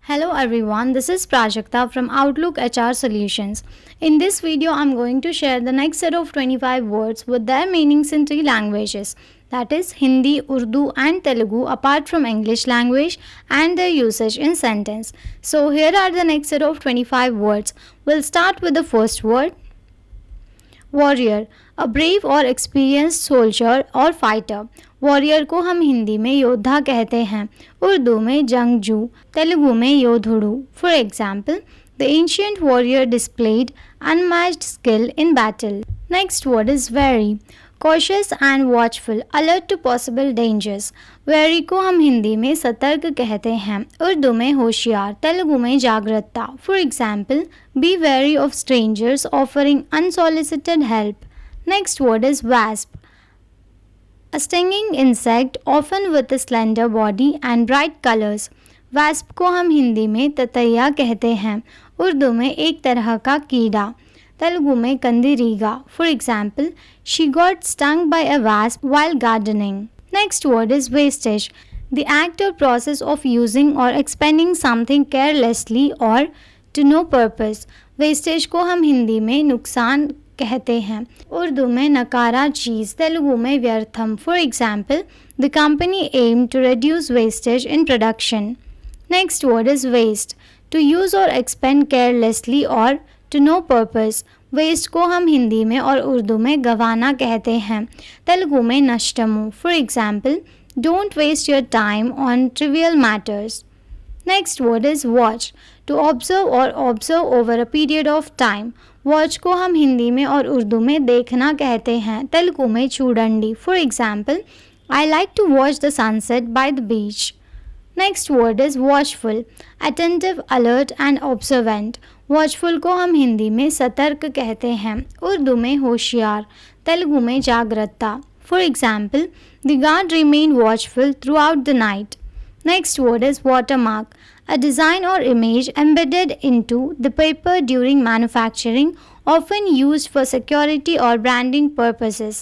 Hello everyone, this is Prajakta from Outlook HR Solutions. In this video, I'm going to share the next set of 25 words with their meanings in three languages, that is Hindi, Urdu and Telugu apart from English language and their usage in sentence. So here are the next set of 25 words. We'll start with the first word, warrior, a brave और experience soldier और fighter. Warrior को हम हिंदी में योद्धा कहते हैं, उर्दू में जंगजू, तेलुगु में योधुड़ू। For example, the ancient warrior displayed unmatched skill in battle. Next word is wary, cautious and watchful, alert to possible dangers. Wary को हम हिंदी में सतर्क कहते हैं, उर्दू में होशियार, तेलुगु में जागरूकता। For example, be very of strangers offering unsolicited help. Next word is wasp, a stinging insect often with a slender body and bright colors. Wasp को हम हिंदी में ततैया कहते हैं, उर्दू में एक तरह का कीड़ा, तेलुगु में कंदिरीगा। For example, she got stung by a wasp while gardening. Next word is wastage, the act or process of using or expending something carelessly or to no purpose. Wastage को हम हिंदी में नुकसान कहते हैं, उर्दू में नकारा चीज़, तेलुगु में व्यर्थम। For example, the company aim to reduce wastage in production. Next word is waste, to use or expend carelessly or to no purpose. Waste को हम हिंदी में और उर्दू में गंवाना कहते हैं, तेलुगु में नष्टमु। For example, don't waste your time on trivial matters. Next word is watch, to observe or observe over a period of time. Watch को हम हिंदी में और उर्दू में देखना कहते हैं, तेलुगु में चूडंडी। For example, I like to watch the sunset by the beach. Next word is watchful, attentive, alert and observant. Watchful को हम हिंदी में सतर्क कहते हैं, उर्दू में होशियार, तेलुगु में जागरूकता। For example, the guard remain watchful through out the night. Next word is watermark, a design or image embedded into the paper during manufacturing, often used for security or branding purposes.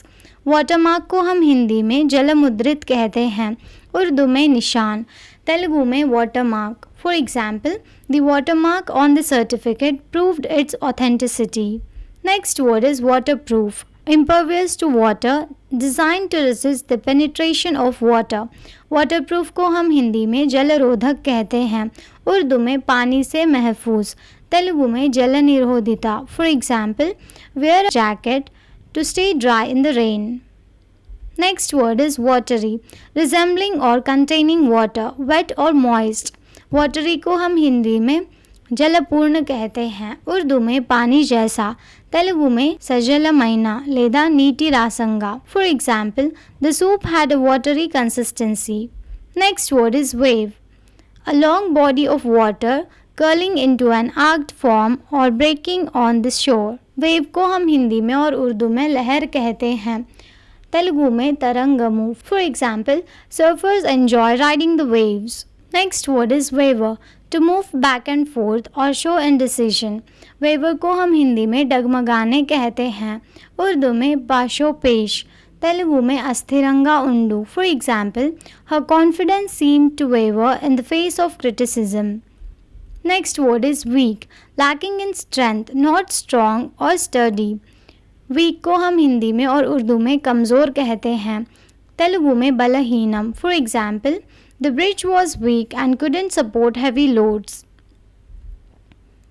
Watermark को हम हिंदी में जलमुद्रित कहते हैं, उर्दू में निशान, तेलुगु में watermark. For example, the watermark on the certificate proved its authenticity. Next word is waterproof, impervious to water, designed to resist the penetration of water. Waterproof को हम हिंदी में जलरोधक कहते हैं, उर्दू में पानी से महफूज, तेलुगु में जल निरोधिता। For example, wear a jacket to stay dry in the rain. Next word is watery, resembling or containing water, wet और मॉइस्ट। वाटरी को हम हिंदी में जलपूर्ण कहते हैं, उर्दू में पानी जैसा, तेलुगु में सजलमैना లేదా నీటి రాసంగా. For example, the soup had a watery consistency. Next word is wave, a long body of water curling into an arched form or breaking on the shore. Wave को हम हिंदी में और उर्दू में लहर कहते हैं, तेलुगु में तरंगमु. For example, surfers enjoy riding the waves. Next word is waver, to move back and forth or show indecision. Waver को हम हिंदी में डगमगाने कहते हैं, उर्दू में बाशो पेश, तेलुगु में अस्थिरंगा उंडू. For example, her confidence seem to waver in the face of criticism. Next word is weak, lacking in strength, not strong or sturdy. Weak को हम हिंदी में और उर्दू में कमज़ोर कहते हैं, तेलुगु में बलहीनम. For example, the bridge was weak and couldn't support heavy loads.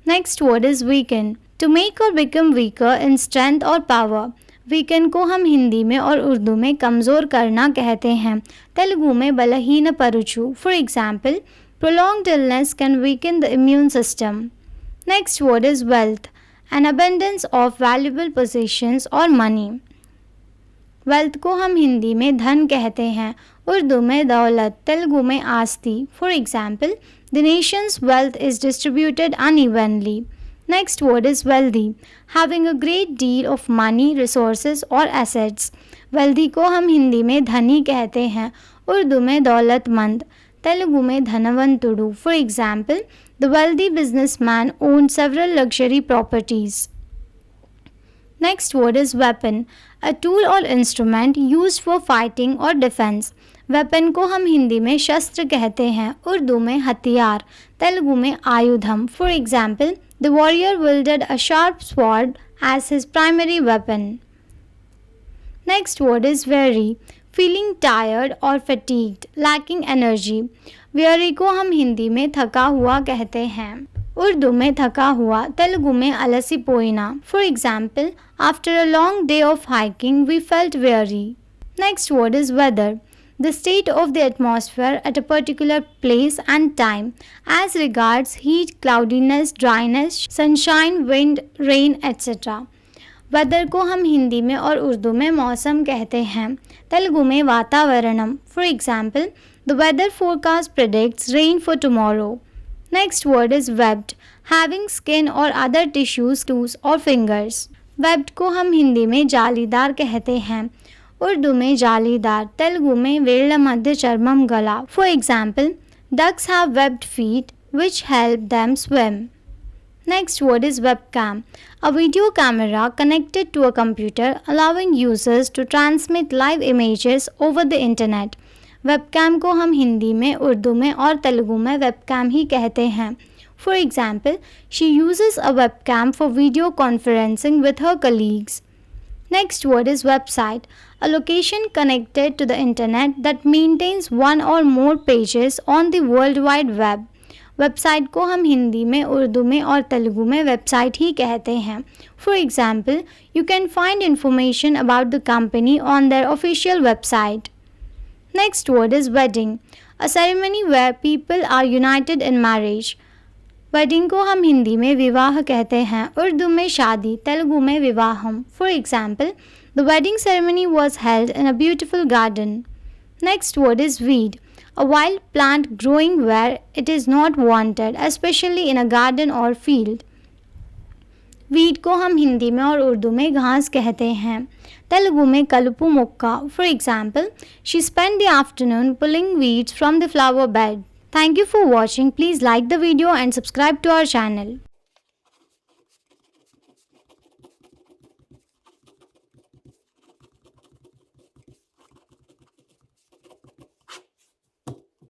Next word is weaken, to make or become weaker in strength or power. Weaken को हम हिंदी में और उर्दू में कमज़ोर करना कहते हैं, तेलुगु में बलहीन परुचु. For example, prolonged illness can weaken the immune system. Next word is wealth, an abundance of valuable possessions or money. Wealth को हम हिंदी में धन कहते हैं, उर्दू में दौलत, तेलुगु में आस्ती. For example, the nation's wealth is distributed unevenly. Next word is wealthy, having a great deal of money, resources or assets. Wealthy को हम हिंदी में धनी कहते हैं, उर्दू में दौलतमंद, तेलुगु में धनवंतुडु. For example, the wealthy businessman owned several luxury properties. Next word is weapon, a tool or instrument used for fighting or defense. Weapon को हम हिंदी में शस्त्र कहते हैं, उर्दू में हथियार, तेलुगु में आयुधम. For example, the warrior wielded a sharp sword as his primary weapon. Next word is weary, feeling tired or fatigued, lacking energy. weary को हम हिंदी में थका हुआ कहते हैं, उर्दू में थका हुआ, तेलुगु में अलसिपोइना. For example, after a long day of hiking we felt weary. Next word is weather, the state of the atmosphere at a particular place and time as regards heat, cloudiness, dryness, sunshine, wind, rain, etc. Weather को हम हिंदी में और उर्दू में मौसम कहते हैं, तेलुगु में वातावरणम. For example, the weather forecast predicts rain for tomorrow. Next word is webbed, having skin or other tissues, toes or fingers. Webbed को हम हिंदी में जालीदार कहते हैं, उर्दू में जालीदार, तेलुगु में वेल्ल मध्य चर्मम गला. For example, ducks have webbed feet which help them swim. Next word is webcam, a video camera connected to a computer allowing users to transmit live images over the internet. Webcam को हम हिंदी में, उर्दू में और तेलुगु में webcam ही कहते हैं. For example, she uses a webcam for video conferencing with her colleagues. Next word is website, a location connected to the internet that maintains one or more pages on the World Wide Web. Website को हम हिंदी में, उर्दू में और तेलुगु में website ही कहते हैं. For example, you can find information about the company on their official website. Next word is wedding, a ceremony where people are united in marriage. Wedding को हम हिंदी में विवाह कहते हैं, उर्दू में शादी, तेलुगु में विवाहम. For example, the wedding ceremony was held in a beautiful garden. Next word is weed, a wild plant growing where it is not wanted, especially in a garden or field. Weed को हम हिंदी में और उर्दू में घास कहते हैं, तेलुगु में कलुपु मोक्का. For example, she spend the afternoon pulling weeds from the flower bed. Thank you for watching. Please like the video and subscribe to our channel.